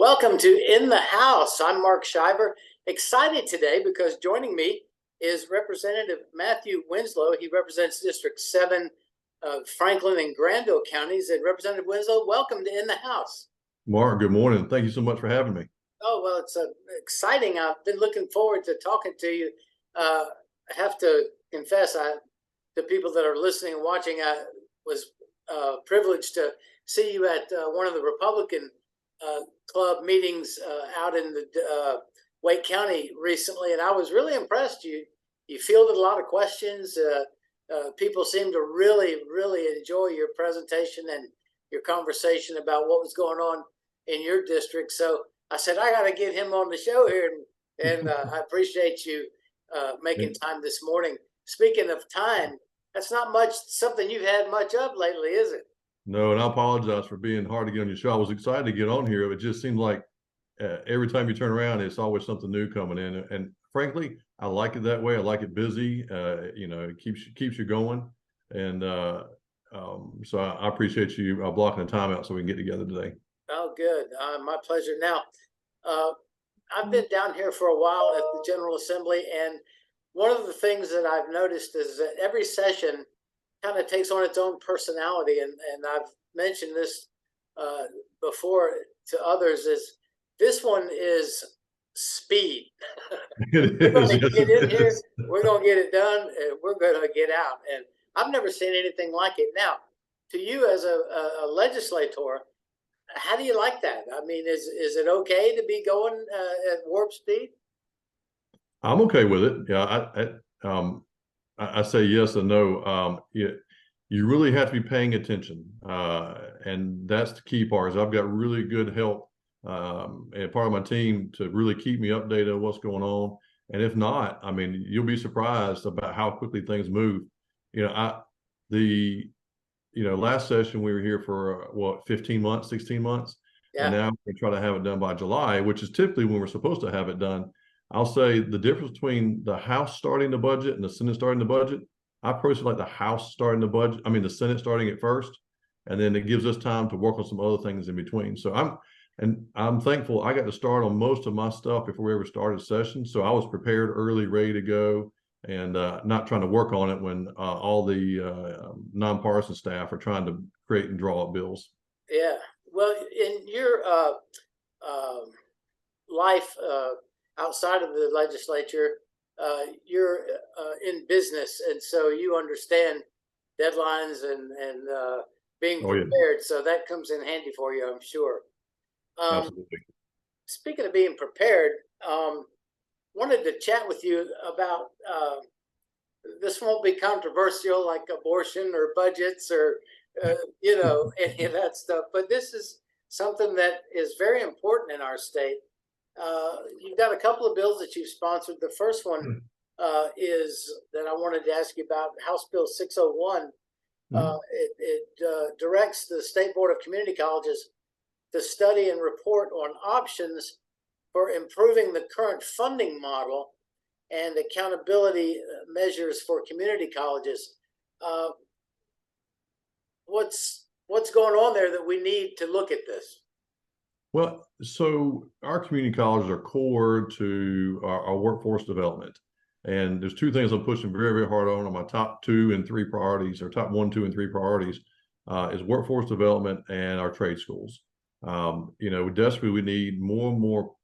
Welcome to In the House. I'm Mark Shiver. Excited today because joining me is Representative Matthew Winslow. He represents District 7 of Franklin and Granville counties. And Representative Winslow, welcome to In the House. Mark, good morning. Thank you so much for having me. Oh, well, it's exciting. I've been looking forward to talking to you. I have to confess, to people that are listening and watching, I was privileged to see you at one of the Republican club meetings out in the Wake County recently, and I was really impressed. You fielded a lot of questions. People seemed to really enjoy your presentation and your conversation about what was going on in your district. So I said, I got to get him on the show here, and I appreciate you making time this morning. Speaking of time, that's not something you've had much of lately, is it? No, and I apologize for being hard to get on your show. I was excited to get on here. It just seemed like every time you turn around, it's always something new coming in. And frankly, I like it that way. I like it busy. It keeps you going. And so I appreciate you blocking the time out so we can get together today. Oh, good. My pleasure. Now, I've been down here for a while at the General Assembly, and one of the things that I've noticed is that every session kind of takes on its own personality, and I've mentioned this before to others, is this one is speed. We're going to get in here, we're going to get it done, and we're going to get out. And I've never seen anything like it. Now, to you as a legislator, how do you like that? I mean, is it okay to be going at warp speed? I'm okay with it. Yeah, I say yes and no. You really have to be paying attention, and that's the key part. Is I've got really good help and part of my team to really keep me updated on what's going on. And if not, I mean, you'll be surprised about how quickly things move. Last session we were here for 15 months, 16 months, Yeah. And now we try to have it done by July, which is typically when we're supposed to have it done. I'll say the difference between the House starting the budget and the Senate starting the budget, I personally like the House starting the budget. I mean, the Senate starting it first, and then it gives us time to work on some other things in between. So I'm thankful I got to start on most of my stuff before we ever started session. So I was prepared early, ready to go, and not trying to work on it when all the nonpartisan staff are trying to create and draw up bills. Yeah. Well, in your life outside of the legislature, you're in business, and so you understand deadlines and being prepared. Yeah. So that comes in handy for you, I'm sure. Absolutely. Speaking of being prepared, wanted to chat with you about this. Won't be controversial like abortion or budgets or any of that stuff, but this is something that is very important in our state. You've got a couple of bills that you've sponsored. The first one is that I wanted to ask you about, House Bill 601. It directs the State Board of Community Colleges to study and report on options for improving the current funding model and accountability measures for community colleges. What's going on there that we need to look at this? Well, so our community colleges are core to our workforce development. And there's two things I'm pushing very hard on my top 2 and 3 priorities, or top 1, 2, and 3 priorities, is workforce development and our trade schools. Desperately, we need more and more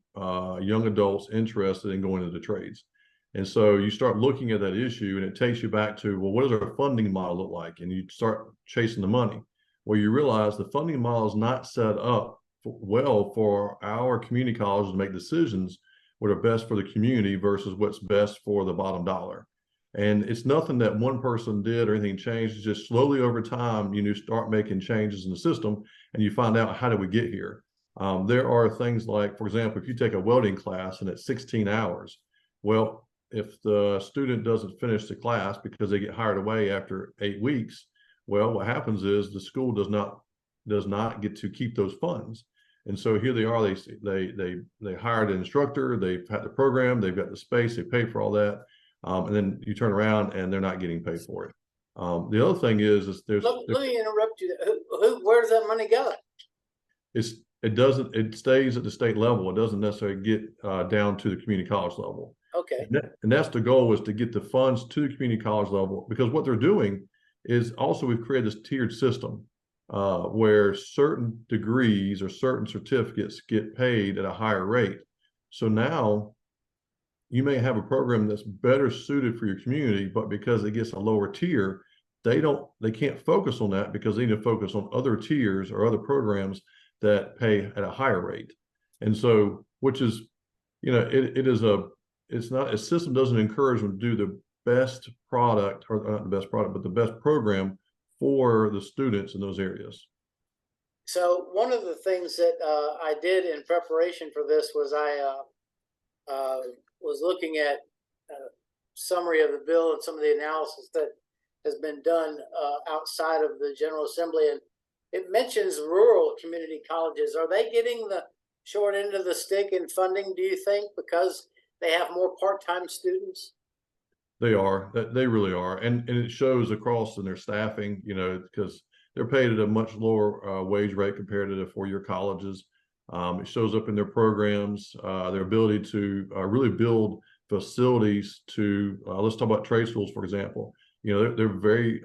young adults interested in going into trades. And so you start looking at that issue, and it takes you back to, well, what does our funding model look like? And you start chasing the money. Well, you realize the funding model is not set up well for our community colleges to make decisions what are best for the community versus what's best for the bottom dollar. And it's nothing that one person did or anything changed. It's just slowly over time, you start making changes in the system, and you find out, how did we get here? There are things like, for example, if you take a welding class and it's 16 hours, well, if the student doesn't finish the class because they get hired away after 8 weeks, well, what happens is the school does not get to keep those funds. And so here they are, they hired an instructor, they've had the program, they've got the space, they pay for all that. And then you turn around and they're not getting paid for it. The other thing is there's. Let me interrupt you. Where does that money go? It's it stays at the state level. It doesn't necessarily get down to the community college level. Okay. And that's the goal, is to get the funds to the community college level, because what they're doing is also, we've created this tiered system where certain degrees or certain certificates get paid at a higher rate. So now you may have a program that's better suited for your community, but because it gets a lower tier, they can't focus on that, because they need to focus on other tiers or other programs that pay at a higher rate. And so, which is, it's not, a system doesn't encourage them to do the best product, or not the best product, but the best program for the students in those areas. So one of the things that I did in preparation for this was I was looking at summary of the bill and some of the analysis that has been done outside of the General Assembly, and it mentions rural community colleges. Are they getting the short end of the stick in funding, do you think, because they have more part-time students? They are, they really are. And it shows across in their staffing, because they're paid at a much lower wage rate compared to the four-year colleges. It shows up in their programs, their ability to really build facilities to, let's talk about trade schools, for example. They're very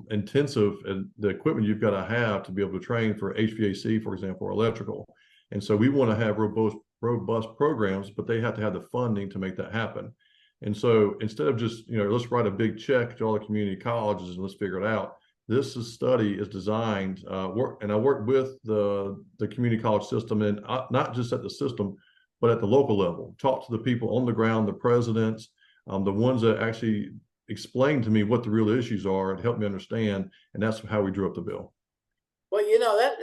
intensive, and the equipment you've got to have to be able to train for HVAC, for example, or electrical. And so we want to have robust programs, but they have to have the funding to make that happen. And so instead of just, let's write a big check to all the community colleges and let's figure it out, this study is designed, and I work with the community college system, and not just at the system, but at the local level. Talk to the people on the ground, the presidents, the ones that actually explain to me what the real issues are and help me understand. And that's how we drew up the bill. Well, that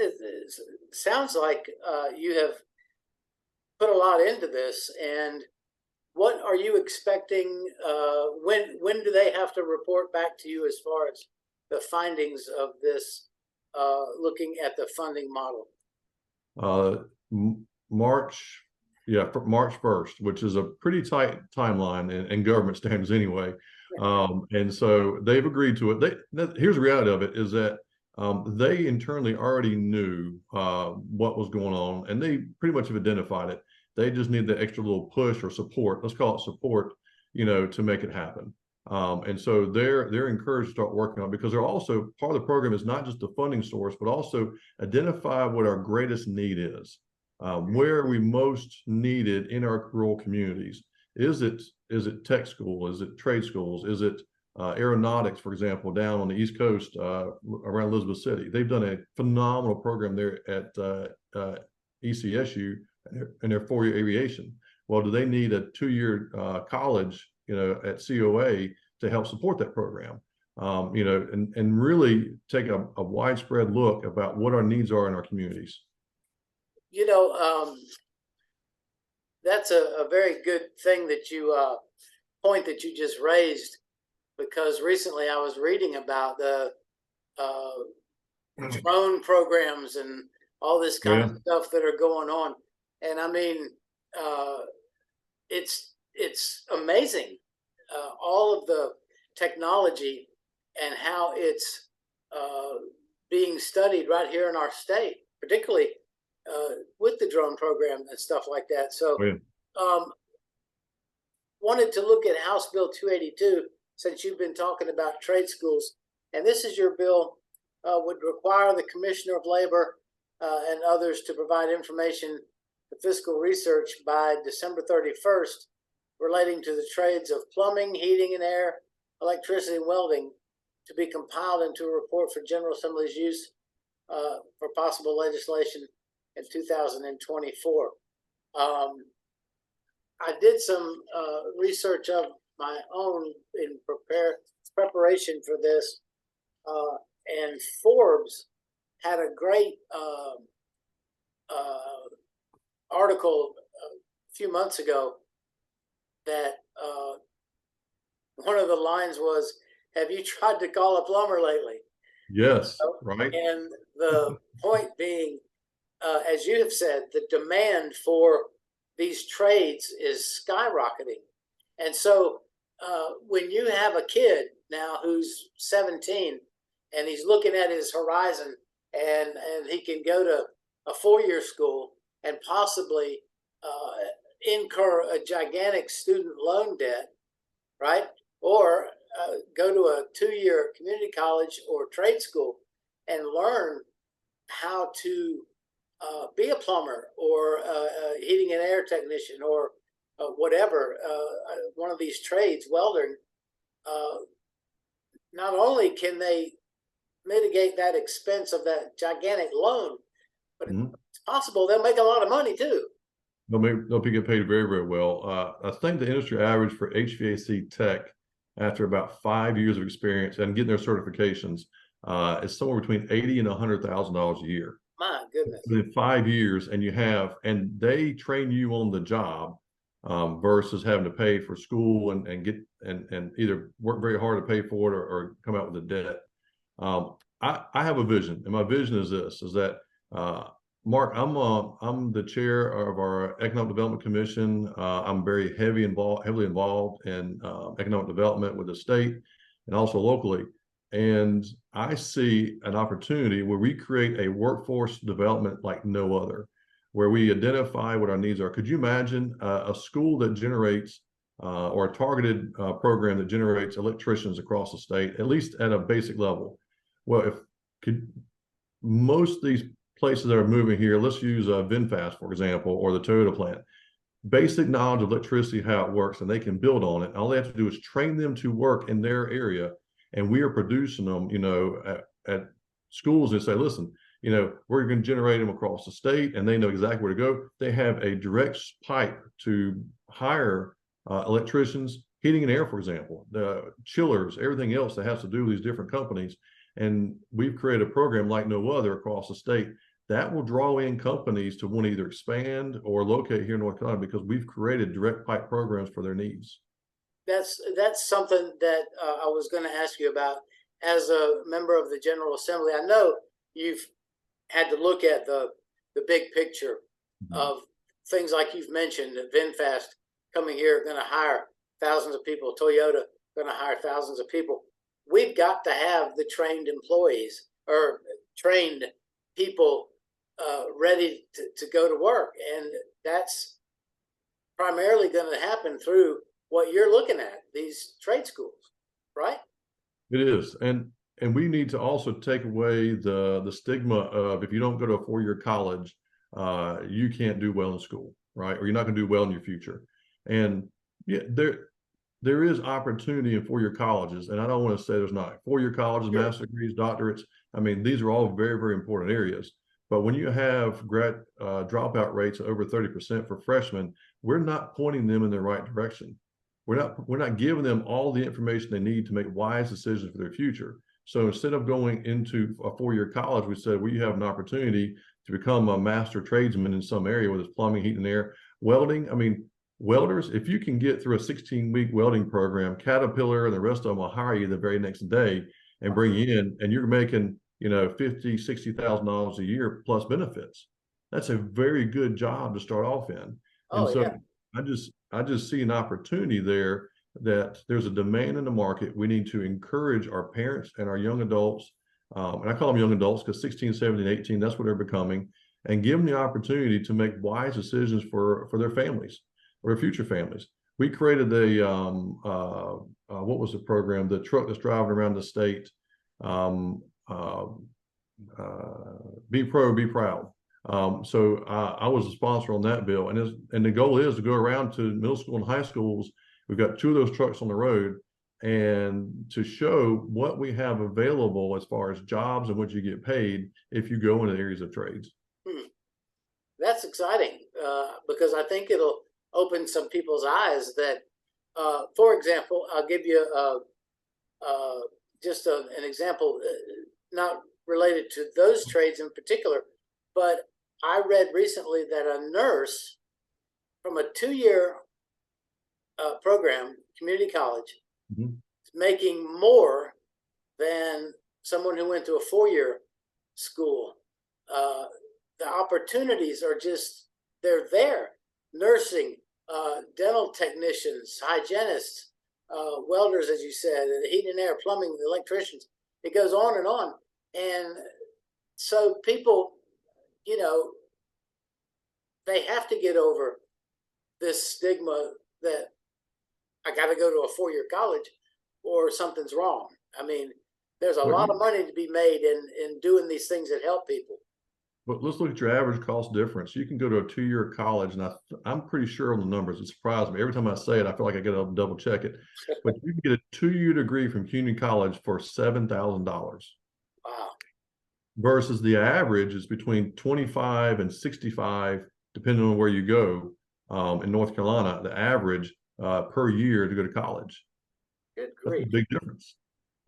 sounds like you have put a lot into this. And what are you expecting? When do they have to report back to you as far as the findings of this, looking at the funding model? March 1st, which is a pretty tight timeline in government standards anyway. And so they've agreed to it. Here's the reality of it, is that they internally already knew what was going on, and they pretty much have identified it. They just need the extra little push or support, let's call it support, to make it happen. And so they're encouraged to start working on it, because they're also, part of the program is not just the funding source, but also identify what our greatest need is. Where are we most needed in our rural communities? Is it tech school? Is it trade schools? Is it aeronautics, for example, down on the East Coast around Elizabeth City? They've done a phenomenal program there at ECSU and their four-year aviation. Well, do they need a two-year college, at COA to help support that program? And really take a widespread look about what our needs are in our communities. That's a very good thing that point that you just raised, because recently I was reading about the drone programs and all this kind of stuff that are going on. And I mean, it's amazing, all of the technology and how it's being studied right here in our state, particularly with the drone program and stuff like that. So wanted to look at House Bill 282, since you've been talking about trade schools. And this is your bill, would require the Commissioner of Labor and others to provide information to fiscal research by December 31st relating to the trades of plumbing, heating and air, electricity, and welding, to be compiled into a report for General Assembly's use for possible legislation in 2024. I did some research of my own in preparation for this, and Forbes had a great article a few months ago that one of the lines was, "Have you tried to call a plumber lately?" Yes, right. And the point being, as you have said, the demand for these trades is skyrocketing. And so when you have a kid now who's 17 and he's looking at his horizon, and he can go to a 4-year school and possibly incur a gigantic student loan debt, right? Or go to a 2-year community college or trade school and learn how to be a plumber or a heating and air technician or whatever, one of these trades, welder. Not only can they mitigate that expense of that gigantic loan, but it's possible they'll make a lot of money too. They'll be get paid very, very well. I think the industry average for HVAC tech after about 5 years of experience and getting their certifications is somewhere between $80,000 and $100,000 a year. My goodness. Within 5 years, and they train you on the job versus having to pay for school and get and either work very hard to pay for it or come out with a debt. I have a vision, and my vision is this: is that Mark, I'm the chair of our Economic Development Commission. I'm very heavily involved in economic development with the state and also locally. And I see an opportunity where we create a workforce development like no other, where we identify what our needs are. Could you imagine a school that generates or a targeted program that generates electricians across the state, at least at a basic level? Well, most of these places that are moving here, let's use VinFast, for example, or the Toyota plant. Basic knowledge of electricity, how it works, and they can build on it. All they have to do is train them to work in their area. And we are producing them, at schools and say, listen, we're going to generate them across the state and they know exactly where to go. They have a direct pipe to hire electricians, heating and air, for example, the chillers, everything else that has to do with these different companies. And we've created a program like no other across the state that will draw in companies to want to either expand or locate here in North Carolina because we've created direct pipe programs for their needs. That's something that I was going to ask you about as a member of the General Assembly. I know you've had to look at the big picture of things like you've mentioned, that VinFast coming here going to hire thousands of people, Toyota going to hire thousands of people. We've got to have the trained employees or trained people ready to go to work. And that's primarily going to happen through what you're looking at, these trade schools, right? It is. And we need to also take away the stigma of if you don't go to a 4-year college, you can't do well in school, right? Or you're not going to do well in your future. And yeah, there is opportunity in 4-year colleges. And I don't want to say there's not. 4-year colleges, sure. Master's degrees, doctorates. I mean, these are all very, very important areas. But when you have grad dropout rates of over 30% for freshmen, we're not pointing them in the right direction. We're not giving them all the information they need to make wise decisions for their future. So instead of going into a 4-year college, we said we have an opportunity to become a master tradesman in some area, whether it's plumbing, heating and air, welding. I mean, welders, if you can get through a 16-week welding program, Caterpillar and the rest of them will hire you the very next day and bring you in, and you're making, $50,000, $60,000 a year plus benefits. That's a very good job to start off in. And so yeah. I just see an opportunity there that there's a demand in the market. We need to encourage our parents and our young adults, and I call them young adults because 16, 17, 18, that's what they're becoming, and give them the opportunity to make wise decisions for their families or their future families. We created what was the program? The truck that's driving around the state, Be Pro, Be Proud. So I was a sponsor on that bill, and the goal is to go around to middle school and high schools. We've got 2 of those trucks on the road, and to show what we have available as far as jobs and what you get paid if you go into areas of trades. That's exciting because I think it'll open some people's eyes that, for example, I'll give you just an example, not related to those trades in particular, but I read recently that a nurse from a 2-year program, community college, is making more than someone who went to a 4-year school. The opportunities are just, they're there. Nursing, dental technicians, hygienists, welders, as you said, heating and air, plumbing, electricians. It goes on. And so people you know, they have to get over this stigma that I got to go to a 4-year college or something's wrong. I mean, there's a Well, lot of money to be made in doing these things that help people. but let's look at your average cost difference. You can go to a 2-year college, and I'm pretty sure on the numbers. It surprised me every time I say it. I feel like I got to double check it. But you can get a 2-year degree from community college for $7,000. Wow. Versus the average is between 25 and 65, depending on where you go. In North Carolina, the average per year to go to college. Good That's a grief. big difference.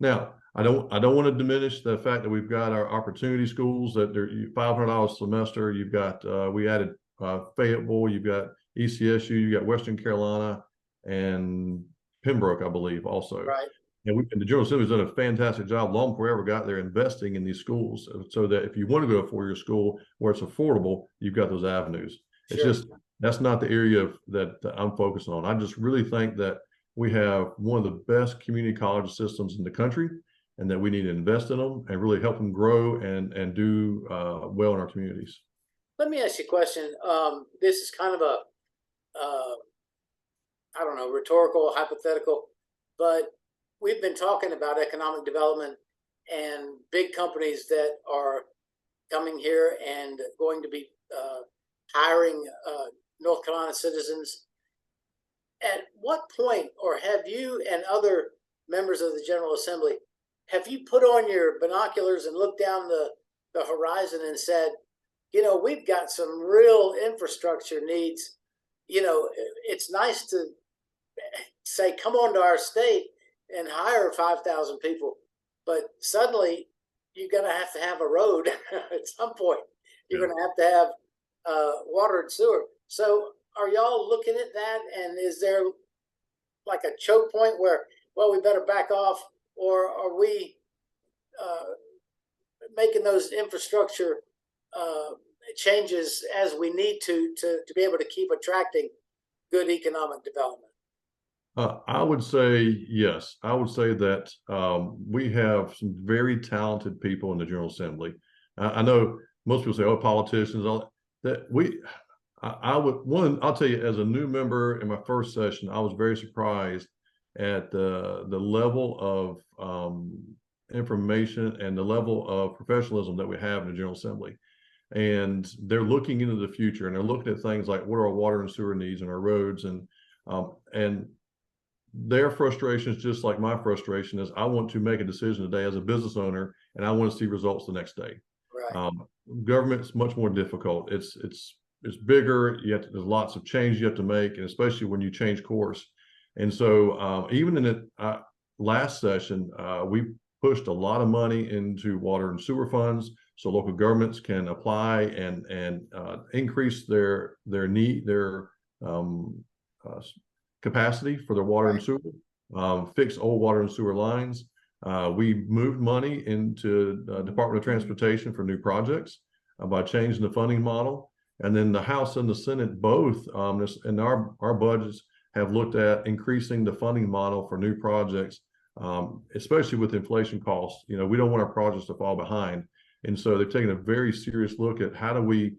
Now, I don't want to diminish the fact that we've got our opportunity schools that they're $500 a semester. You've got we added Fayetteville, you've got ECSU, you got Western Carolina, and Pembroke, I believe, also. Right. And the General Assembly has done a fantastic job long before we ever got there investing in these schools, so that if you want to go to a 4-year school where it's affordable, you've got those avenues. It's Sure. just that's not the area that I'm focusing on. I just really think that we have one of the best community college systems in the country, and that we need to invest in them and really help them grow and do well in our communities. Let me ask you a question. This is kind of a, I don't know, rhetorical, hypothetical, but we've been talking about economic development and big companies that are coming here and going to be hiring North Carolina citizens. At what point, or have you and other members of the General Assembly, have you put on your binoculars and looked down the horizon and said, we've got some real infrastructure needs. It's nice to say, come on to our state and hire 5,000 people, but suddenly you're going to have a road at some point. You're going to have water and sewer. So are y'all looking at that? And is there like a choke point where, well, we better back off, or are we making those infrastructure changes as we need to be able to keep attracting good economic development? I would say yes. I would say that we have some very talented people in the General Assembly. I know most people say, "Oh, politicians." All that I'll tell you, as a new member in my first session, I was very surprised at the level of information and the level of professionalism that we have in the General Assembly. And they're looking into the future, and they're looking at things like what are our water and sewer needs and our roads, and their frustration is just like my frustration is. I want to make a decision today as a business owner, and I want to see results the next day. Right. Government's much more difficult. It's bigger. There's lots of change you have to make, and especially when you change course. And so even in the last session, we pushed a lot of money into water and sewer funds, so local governments can apply and increase their capacity for their water and sewer, fix old water and sewer lines. We moved money into Department of Transportation for new projects by changing the funding model. And then the House and the Senate both, and our budgets have looked at increasing the funding model for new projects, especially with inflation costs. We don't want our projects to fall behind. And so they've taken a very serious look at how do we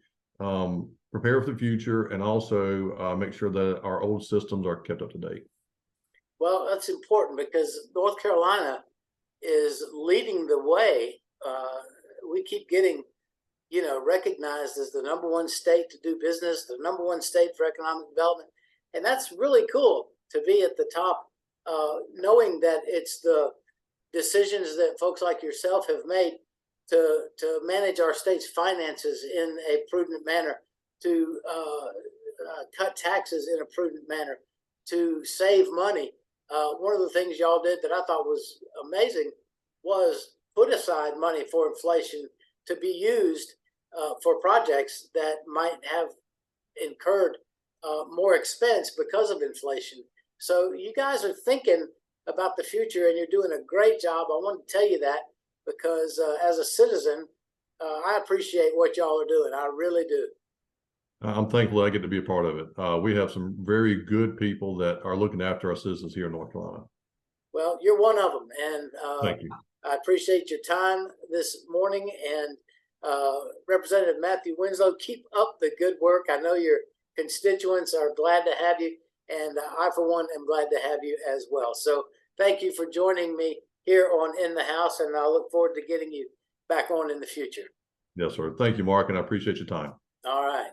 prepare for the future, and also make sure that our old systems are kept up to date. Well, that's important because North Carolina is leading the way. We keep getting, recognized as the #1 state to do business, the #1 state for economic development. And that's really cool to be at the top, knowing that it's the decisions that folks like yourself have made to manage our state's finances in a prudent manner, to cut taxes in a prudent manner, to save money. One of the things y'all did that I thought was amazing was put aside money for inflation to be used for projects that might have incurred more expense because of inflation. So you guys are thinking about the future, and you're doing a great job. I want to tell you that because as a citizen, I appreciate what y'all are doing. I really do. I'm thankful I get to be a part of it. We have some very good people that are looking after our citizens here in North Carolina. Well, you're one of them, and Thank you. I appreciate your time this morning, and Representative Matthew Winslow, keep up the good work. I know your constituents are glad to have you, and I, for one, am glad to have you as well. So thank you for joining me here on In the House, and I look forward to getting you back on in the future. Yes, sir. Thank you, Mark, and I appreciate your time. All right.